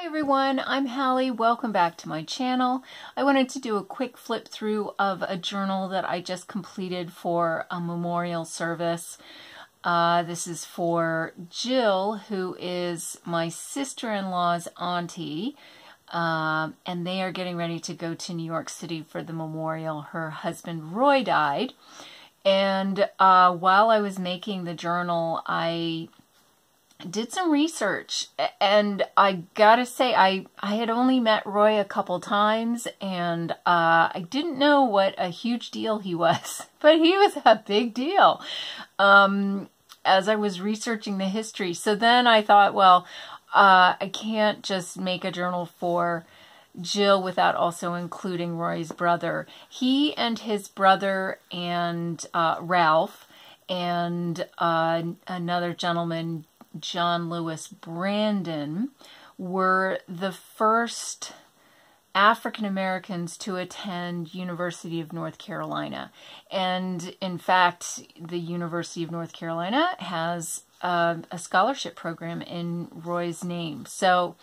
Hi everyone, I'm Hallie. Welcome back to my channel. I wanted to do a quick flip through of a journal that I just completed for a memorial service. This is for Jill, who is my sister-in-law's auntie, and they are getting ready to go to New York City for the memorial. Her husband Roy died, and while I was making the journal, I did some research, and I gotta say, I had only met Roy a couple times, and I didn't know what a huge deal he was, but he was a big deal as I was researching the history. So then I thought, well, I can't just make a journal for Jill without also including Roy's brother. He and his brother and Ralph and another gentleman, John Lewis Brandon, were the first African Americans to attend University of North Carolina. And in fact, the University of North Carolina has a scholarship program in Roy's name. So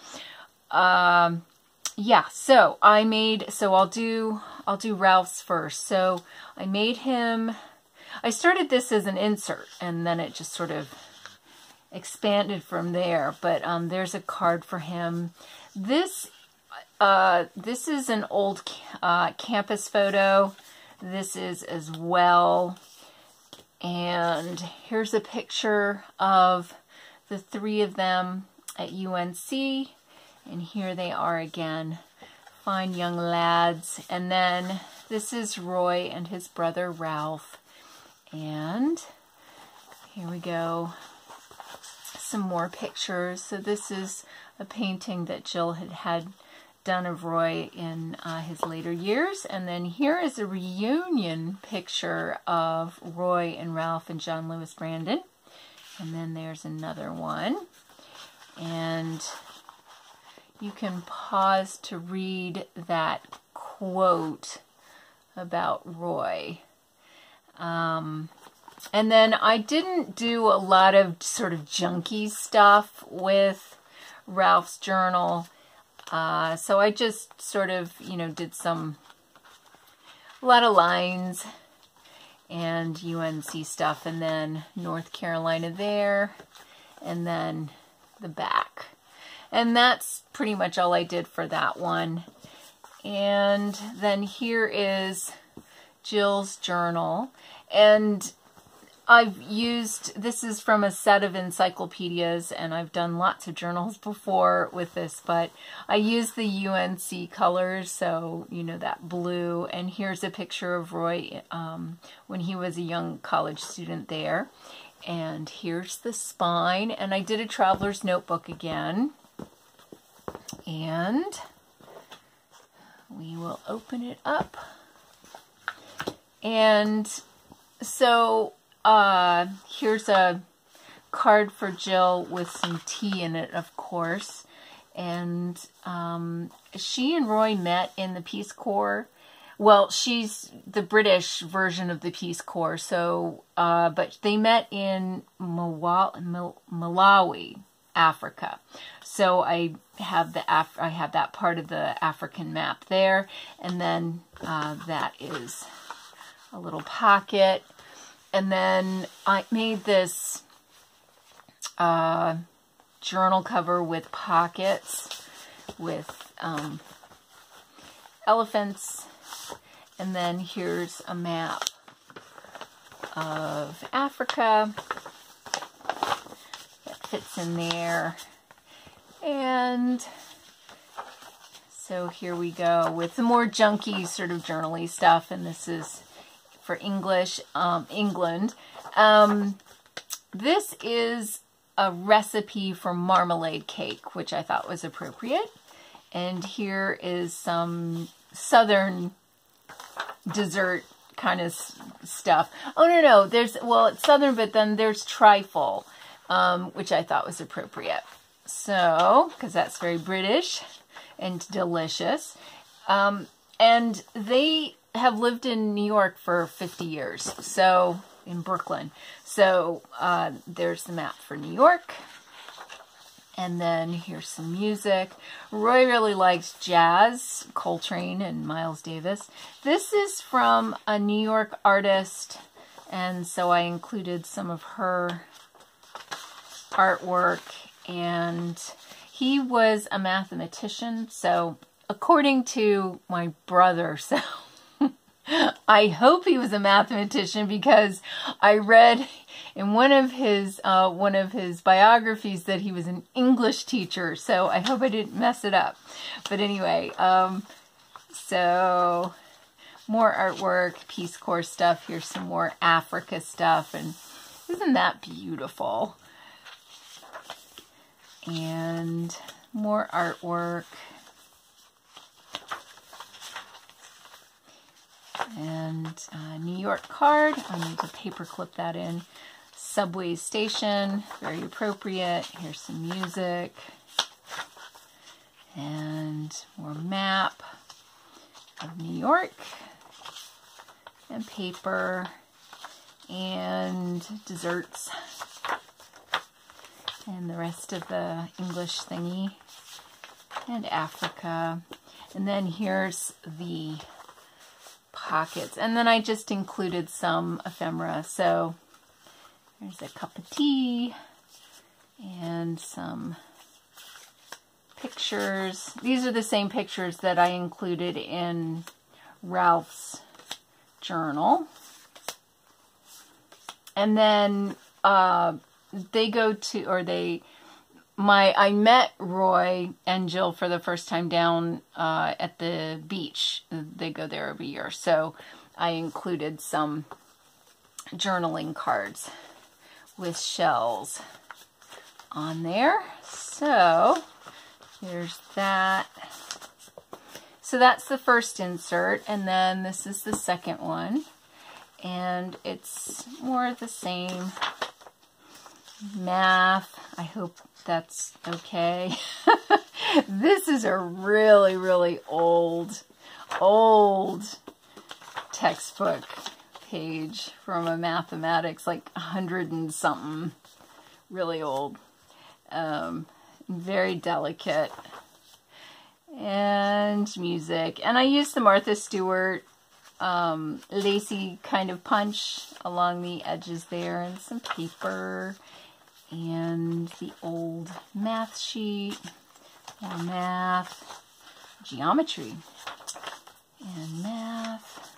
yeah, so I'll do Ralph's first. So I made him, I started this as an insert, and then it just sort of expanded from there, but there's a card for him. This is an old campus photo. This is as well, and here's a picture of the three of them at UNC, and here they are again, fine young lads. And then this is Roy and his brother Ralph, and here we go. Some more pictures. So this is a painting that Jill had done of Roy in his later years. And then here is a reunion picture of Roy and Ralph and John Lewis Brandon. And then there's another one. And you can pause to read that quote about Roy. And then I didn't do a lot of sort of junky stuff with Ralph's journal. So I just sort of, did a lot of lines and UNC stuff, and then North Carolina there, and then the back. And that's pretty much all I did for that one. And then here is Jill's journal. And I've used, this is from a set of encyclopedias, and I've done lots of journals before with this, but I used the UNC colors, so, that blue. And here's a picture of Roy when he was a young college student there. And here's the spine, and I did a traveler's notebook again. And we will open it up. And so here's a card for Jill with some tea in it, of course. And she and Roy met in the Peace Corps. Well, she's the British version of the Peace Corps, so but they met in Malawi, Africa. So I have that part of the African map there, and then that is a little pocket. And then I made this journal cover with pockets, with elephants. And then here's a map of Africa that fits in there. And so here we go with the more junky sort of journal-y stuff. And this is for English, England. This is a recipe for marmalade cake, which I thought was appropriate. And here is some southern dessert kind of stuff. Oh, no, it's southern, but then there's trifle, which I thought was appropriate. So, because that's very British and delicious. And they have lived in New York for 50 years, so in Brooklyn. So there's the map for New York. And then here's some music. Roy really likes jazz, Coltrane and Miles Davis. This is from a New York artist, and so I included some of her artwork. And he was a mathematician, so according to my brother, so I hope he was a mathematician, because I read in one of his biographies that he was an English teacher, so I hope I didn't mess it up. But anyway, so more artwork, Peace Corps stuff. Here's some more Africa stuff, and isn't that beautiful? And more artwork. And New York card. I need to paper clip that in. Subway station, very appropriate. Here's some music. And more map of New York. And paper. And desserts. And the rest of the English thingy. And Africa. And then here's the pockets, and then I just included some ephemera. So there's a cup of tea and some pictures. These are the same pictures that I included in Ralph's journal. And then they go to, or they, I met Roy and Jill for the first time down at the beach. They go there every year. So I included some journaling cards with shells on there. So there's that. So that's the first insert. And then this is the second one. And it's more of the same. Math. I hope that's okay. This is a really, really old textbook page from a mathematics, like 100 and something. Really old. Very delicate. And music. And I used the Martha Stewart lacy kind of punch along the edges there, and some paper. And the old math sheet, more math, geometry, and math.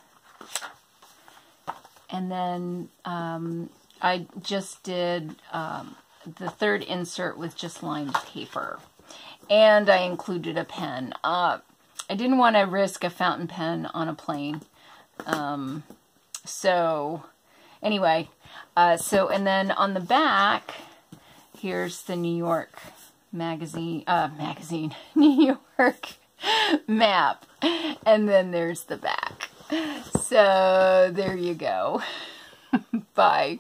And then I just did the third insert with just lined paper. And I included a pen. I didn't want to risk a fountain pen on a plane. So anyway, and then on the back, here's the New York New York map. And then there's the back. So there you go. Bye.